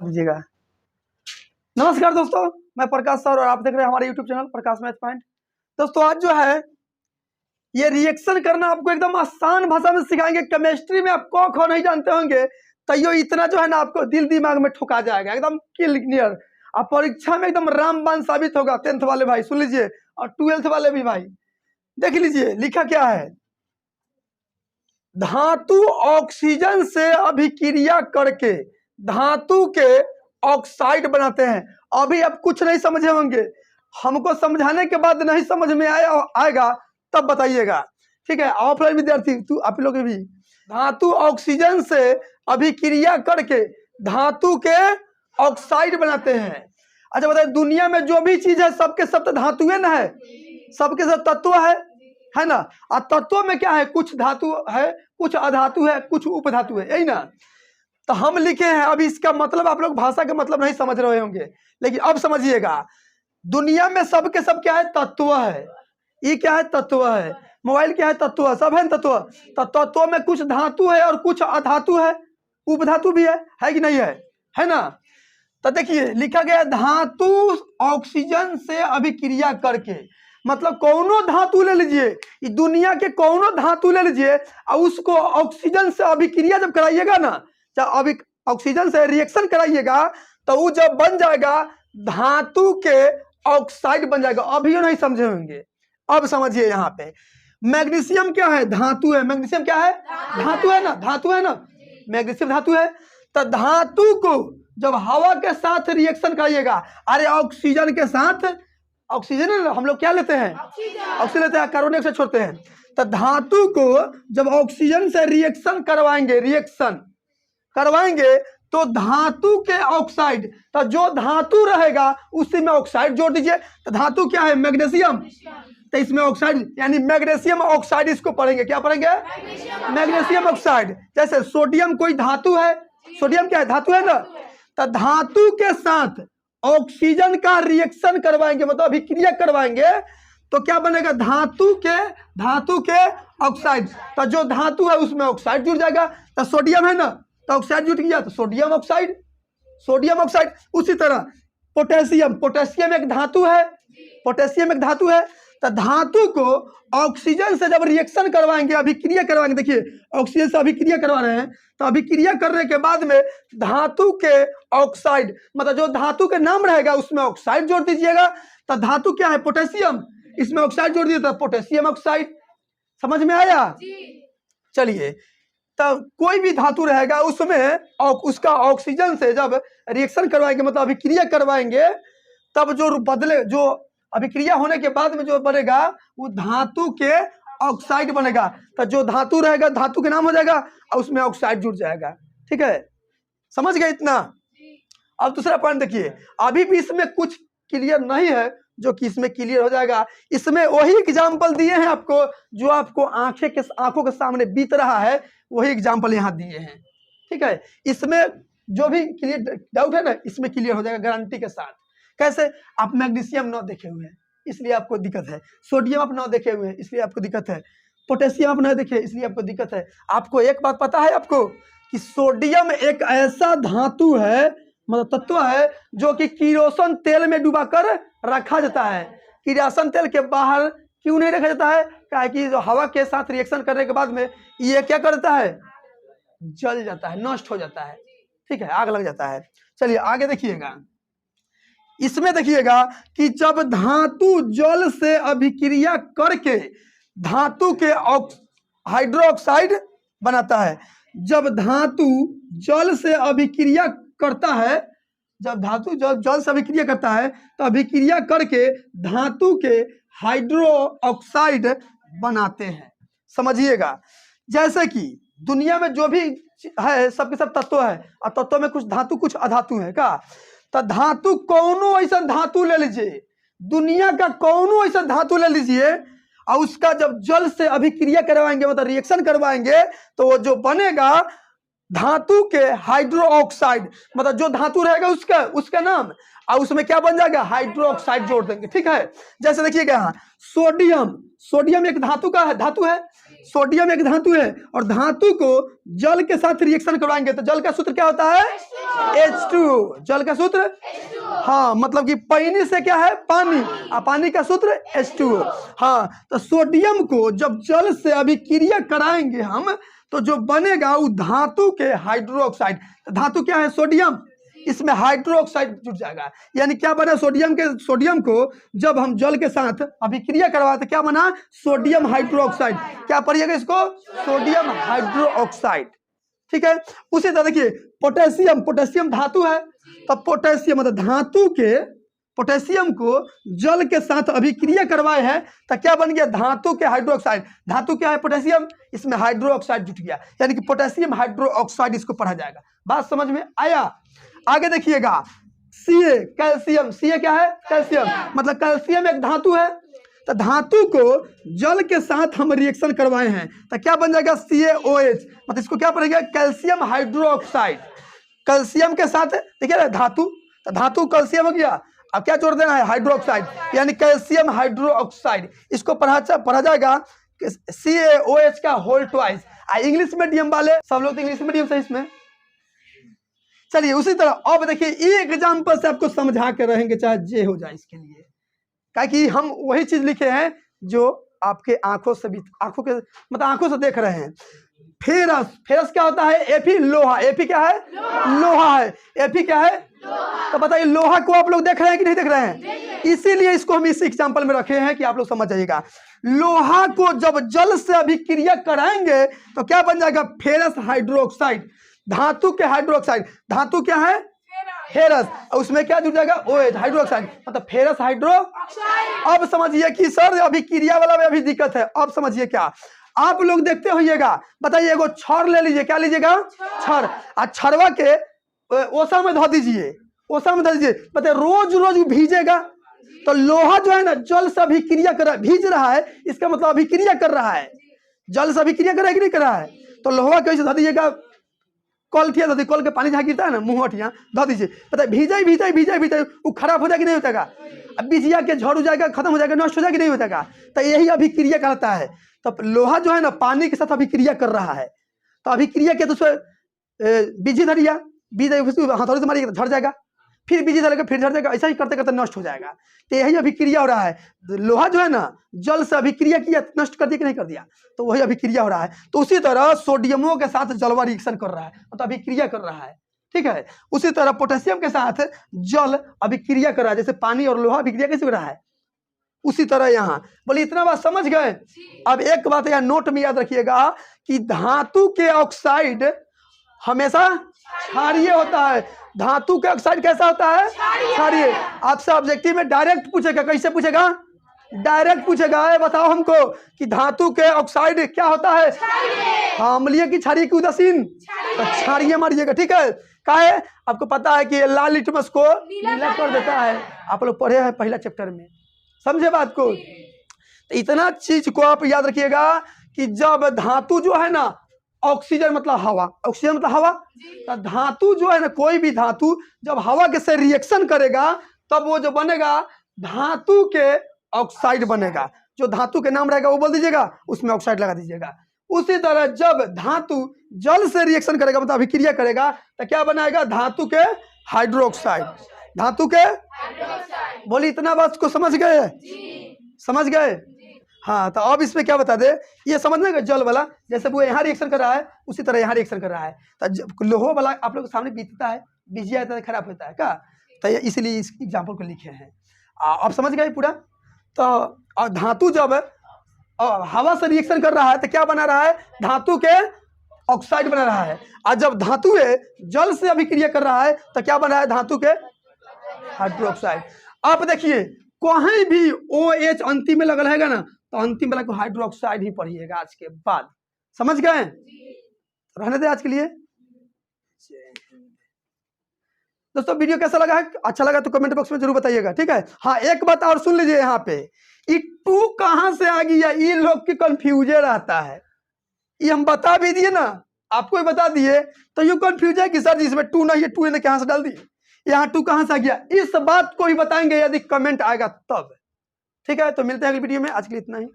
दीजिएगा। नमस्कार दोस्तों, मैं प्रकाश सर और आप देख रहे हैं हमारे यूट्यूब चैनल प्रकाश मैथ पॉइंट। दोस्तों आज जो है ये रिएक्शन करना आपको एकदम आसान भाषा में सिखाएंगे। केमिस्ट्री में आप क ख नहीं जानते होंगे तो यो इतना जो है ना आपको दिल दिमाग में ठुका जाएगा, एकदम क्लियर। अब परीक्षा में एकदम रामबाण साबित होगा। 10th वाले भाई सुन लीजिए और 12th वाले भी भाई देख लीजिए, लिखा क्या है। धातु ऑक्सीजन से अभिक्रिया करके धातु के ऑक्साइड बनाते हैं। अभी आप कुछ नहीं समझे होंगे, हमको समझाने के बाद नहीं समझ में आएगा तब बताइएगा, ठीक है। ऑफलाइन विद्यार्थी तू आप लोग भी, धातु ऑक्सीजन से अभिक्रिया करके धातु के ऑक्साइड बनाते हैं। अच्छा बताइए, दुनिया में जो भी चीज है सबके सब तो धातुएं ना है, सबके सब तत्व है ना। और तत्व में क्या है, कुछ धातु है, कुछ अधातु है, कुछ उपधातु है, यही ना। तो हम लिखे हैं, अभी इसका मतलब आप लोग भाषा का मतलब नहीं समझ रहे होंगे, लेकिन अब समझिएगा। दुनिया में सबके सब क्या है, तत्व है। ये क्या है, तत्व है। मोबाइल क्या है, तत्व। सब है तत्व। तो तत्व में कुछ धातु है और कुछ अधातु है, उपधातु भी है कि नहीं है ना। तो देखिए लिखा गया, धातु ऑक्सीजन से अभिक्रिया करके, मतलब कौनो धातु ले लीजिए, दुनिया के कौनो धातु ले लीजिए और उसको ऑक्सीजन से अभिक्रिया जब कराइएगा ना, जब अभी ऑक्सीजन से रिएक्शन कराइएगा तो वो जब बन जाएगा धातु के ऑक्साइड बन जाएगा। अभी नहीं समझे होंगे, अब समझिए। यहाँ पे मैग्नीशियम क्या है, धातु है। मैग्नीशियम क्या है, धातु है ना, धातु है ना। मैग्नीशियम धातु है। तो धातु को जब हवा के साथ रिएक्शन कराइएगा, अरे ऑक्सीजन के साथ, ऑक्सीजन हम लोग क्या लेते हैं, ऑक्सीजन लेते हैं, कार्बन डाइऑक्साइड छोड़ते हैं। तो धातु को जब ऑक्सीजन से रिएक्शन करवाएंगे तो धातु के ऑक्साइड, तो जो धातु रहेगा उसी में ऑक्साइड जोड़ दीजिए। तो धातु क्या है, मैग्नीशियम। तो इसमें ऑक्साइड यानी मैग्नीशियम ऑक्साइड, इसको पढ़ेंगे, क्या पढ़ेंगे, मैग्नीशियम ऑक्साइड। जैसे सोडियम कोई धातु है, सोडियम क्या है, धातु है ना। तो धातु के साथ ऑक्सीजन का रिएक्शन करवाएंगे, मतलब अभिक्रिया करवाएंगे, तो क्या बनेगा, धातु के ऑक्साइड। तो जो धातु है उसमें ऑक्साइड जुड़ जाएगा। तो सोडियम है ना, तो ऑक्साइड जुट गया तो सोडियम ऑक्साइड। उसी तरह पोटेशियम एक धातु है। तो धातु को ऑक्सीजन से जब रिएक्शन करवाएंगे, अभिक्रिया करवाएंगे, देखिए ऑक्सीजन से अभिक्रिया करवा रहे हैं, तो अभिक्रिया करने के बाद में धातु के ऑक्साइड, मतलब जो धातु के नाम रहेगा उसमें ऑक्साइड जोड़ दीजिएगा। तो धातु क्या है, पोटेशियम, इसमें ऑक्साइड जोड़ दिया तो पोटेशियम ऑक्साइड। समझ में आया। चलिए, तब कोई भी धातु रहेगा उसमें उसका ऑक्सीजन से जब रिएक्शन करवाएंगे, मतलब अभिक्रिया करवाएंगे, तब जो अभिक्रिया होने के बाद में जो बनेगा वो धातु के ऑक्साइड बनेगा। तो जो धातु रहेगा धातु के नाम हो जाएगा और उसमें ऑक्साइड जुड़ जाएगा, ठीक है। समझ गए इतना। अब दूसरा पॉइंट देखिए, अभी भी इसमें कुछ क्लियर नहीं है, जो कि इसमें क्लियर हो जाएगा। इसमें वही एग्जाम्पल दिए हैं आपको, जो आपको आंखों के सामने बीत रहा है, वही एग्जाम्पल यहाँ दिए हैं, ठीक है। इसमें जो भी क्लियर डाउट है ना, इसमें क्लियर हो जाएगा गारंटी के साथ। कैसे, आप मैग्नीशियम न देखे हुए हैं इसलिए आपको दिक्कत है, सोडियम आप न देखे हुए हैं इसलिए आपको दिक्कत है, पोटेशियम आप न देखे इसलिए आपको दिक्कत है। आपको एक बात पता है आपको कि सोडियम एक ऐसा धातु है, मतलब तत्व है, जो कि किरोसिन तेल में डुबा कर रखा जाता है। किरोसिन तेल के बाहर क्यों नहीं रखा जाता है, क्या है कि जो हवा के साथ रिएक्शन करने के बाद में ये क्या करता है, जल जाता है, नष्ट हो जाता है, ठीक है, आग लग जाता है। चलिए आगे देखिएगा। इसमें देखिएगा कि जब धातु जल से अभिक्रिया करके धातु के हाइड्रोक्साइड बनाता है, जब धातु जल से अभिक्रिया करता है, जब धातु जल से अभिक्रिया करता है तो अभिक्रिया करके धातु के हाइड्रो ऑक्साइड बनाते हैं। समझिएगा, जैसे कि दुनिया में जो भी है सबके सब तत्व है, और तत्व में कुछ धातु कुछ अधातु है का। तो धातु कौनो ऐसा धातु ले लीजिए, दुनिया का कौनो ऐसा धातु ले लीजिए, और उसका जब जल से अभिक्रिया करवाएंगे, मतलब रिएक्शन करवाएंगे, तो वो जो बनेगा धातु के हाइड्रो ऑक्साइड, मतलब जो धातु रहेगा उसका नाम, और उसमें क्या बन जाएगा, हाइड्रो ऑक्साइड जोड़ देंगे, ठीक है। जैसे देखिएगा यहाँ सोडियम एक धातु है, सोडियम एक धातु है और धातु को जल के साथ रिएक्शन करवाएंगे तो जल का सूत्र क्या होता है? H2O। जल का सूत्र हाँ, मतलब कि पानी से क्या है? पानी, और पानी का सूत्र H2O। हाँ, तो सोडियम को जब जल से अभिक्रिया कराएंगे हम तो जो बनेगा वो धातु के हाइड्रोक्साइड। धातु क्या है? सोडियम, इसमें हाइड्रोक्साइड जुड़ जाएगा। यानी क्या बना? सोडियम को जब हम जल के साथ अभिक्रिया करवाते क्या बना? Sodium hydroxide. क्या पढ़िएगा इसको? Sodium hydroxide. ठीक है। उसी तरह देखिए पोटेशियम धातु है, तो पोटेशियम मतलब धातु के पोटेशियम को जल के साथ अभिक्रिया करवाए हैं तो क्या बन गया? धातु के हाइड्रोक्साइड। धातु क्या है? पोटेशियम, इसमें हाइड्रोक्साइड जुट गया, यानी कि पोटेशियम हाइड्रोक्साइड इसको पढ़ा जाएगा। बात समझ में आया? आगे देखिएगा Ca कैल्शियम। Ca क्या है? कैल्शियम, मतलब कैल्शियम एक धातु है, तो धातु को जल के साथ हम रिएक्शन करवाए हैं तो क्या बन जाएगा? CaOH, मतलब इसको क्या पड़ेगा? Calcium hydroxide. कैल्शियम के साथ देखिए धातु, तो धातु कैल्शियम हो गया, अब क्या जोड़ देना है? हाइड्रोक्साइड, यानी कैल्शियम हाइड्रोक्साइड। इसको पढ़ा जाएगा CaOH का होल ट्वाइस। इंग्लिश मीडियम वाले सब लोग तो इंग्लिश मीडियम से इसमें। चलिए उसी तरह अब देखिए एक एग्जाम्पल से आपको समझा के रहेंगे चाहे जे हो जाए इसके लिए, क्योंकि हम वही चीज लिखे हैं जो आपके आंखों से भी आंखों से देख रहे हैं। फेरस क्या होता है? Fe लोहा। Fe क्या है? लोहा है। Fe क्या है? तो बताइए लोहा को आप लोग देख रहे हैं कि नहीं देख रहे हैं? इसीलिए इसको हम इस एग्जाम्पल में रखे हैं कि आप लोग समझ जाइएगा। लोहा को जब जल से अभिक्रिया कराएंगे तो क्या बन जाएगा? Ferrous hydroxide. धातु के हाइड्रोक्साइड, धातु क्या है? फेरस, उसमें क्या जुड़ जाएगा? OH हाइड्रोक्साइड, मतलब फेरस हाइड्रो। अब समझिए कि सर अभिक्रिया वाला में अभी दिक्कत है। अब समझिए क्या आप लोग देखते होइएगा, बताइए एगो छड़ ले लीजिए, क्या लीजिएगा? छड़। और छड़वा के ओसा में धो दीजिए, ओसा में धो दीजिए, बताइए रोज रोज भीजेगा तो लोहा जो है ना जल से अभिक्रिया कर रहा है, भीज रहा है, इसका मतलब अभिक्रिया कर रहा है। जल से अभिक्रिया कर रहा है कि नहीं कर रहा है? तो लोहा कैसे धो दीजिएगा? कल कल के पानी जहाँ गिरता है ना मुँह यहाँ धो दीजिए, पता है भीजा वो खराब हो जाएगा नहीं होता? अब बिजिया के झड़ हो जाएगा, खत्म हो जाएगा, नष्ट हो जाएगा नहीं होता? तो यही अभिक्रिया कहलाता है। तो लोहा जो है ना पानी के साथ अभिक्रिया कर रहा है, तो अभिक्रिया के तो उसमें बीजी धरिया, बीज हथौड़ी से मारिएगा झड़ जाएगा, फिर बीजी धरेगा फिर झड़ जाएगा, ऐसा ही करते करते नष्ट हो जाएगा। तो यही अभिक्रिया हो रहा है। लोहा जो है ना जल से अभिक्रिया किया, नष्ट कर दिया कि नहीं कर दिया? तो वही अभिक्रिया हो रहा है। तो उसी तरह सोडियमों के साथ जलवा रिएक्शन कर रहा है, मतलब अभिक्रिया कर रहा है। ठीक है। उसी तरह पोटेशियम के साथ जल अभिक्रिया कर रहा है, जैसे पानी और लोहा अभिक्रिया कैसे हो रहा है, उसी तरह यहाँ। बोले इतना बात समझ गए? अब एक बात यहाँ नोट में याद रखिएगा कि धातु के ऑक्साइड हमेशा क्षारीय होता है। धातु के ऑक्साइड कैसा होता है? क्षारीय। आपसे ऑब्जेक्टिव में डायरेक्ट पूछेगा, कैसे पूछेगा? डायरेक्ट पूछेगा, बताओ हमको कि धातु के ऑक्साइड क्या होता है? हाँ, अम्लीय की क्षारीय की उदासीन, तो क्षारीय मारिएगा। ठीक है। क्या है? आपको पता है कि लाल लिटमस को नीला कर देता है, आप लोग पढ़े हैं पहला चैप्टर में, समझे बात को? तो इतना चीज को आप याद रखिएगा कि जब धातु जो है ना ऑक्सीजन मतलब हवा, ऑक्सीजन मतलब हवा, तो धातु जो है ना कोई भी धातु जब हवा के से रिएक्शन करेगा तब वो जो बनेगा धातु के ऑक्साइड बनेगा। जो धातु के नाम रहेगा वो बोल दीजिएगा, उसमें ऑक्साइड लगा दीजिएगा। उसी तरह जब धातु जल से रिएक्शन करेगा मतलब अभिक्रिया करेगा तो क्या बनाएगा? धातु के हाइड्रोक्साइड। धातु के बोली इतना बात को समझ गए? समझ गए? हाँ। तो अब इसमें क्या बता दे, ये समझना कि जल वाला जैसे वो यहाँ रिएक्शन कर रहा है उसी तरह यहाँ रिएक्शन कर रहा है। तो लोहो वाला आप लोग के सामने बीतता है, बिजिया आता है, खराब होता है क्या? तो इसलिए इस एग्जाम्पल को लिखे हैं। आप समझ गए पूरा? तो धातु जब हवा से रिएक्शन कर रहा है तो क्या बना रहा है? धातु के ऑक्साइड बना रहा है। और जब धातु जल से अभिक्रिया कर रहा है तो क्या बना है? धातु के हाइड्रोक्साइड। अब देखिए कहीं भी OH अंतिम में लगल रहेगा ना तो अंतिम वाला को हाइड्रोक्साइड ही पढ़िएगा आज के बाद। समझ गए? रहने दे आज के लिए। दोस्तों वीडियो कैसा लगा है? अच्छा लगा तो कमेंट बॉक्स में जरूर बताइएगा। ठीक है। हाँ, एक बात और सुन लीजिए, यहाँ पे ये 2 कहाँ से आ गई है, ये लोग की कंफ्यूजन रहता है। ये हम बता भी दिए ना, आपको भी बता दिए तो ये कंफ्यूज है कि सर जी इसमें 2 नहीं है, 2 ने कहाँ से डाल दिए, यहाँ 2 कहाँ से आ गया? इस बात को ही बताएंगे यदि कमेंट आएगा तब। ठीक है। तो मिलते हैं अगली वीडियो में, आज के लिए इतना ही।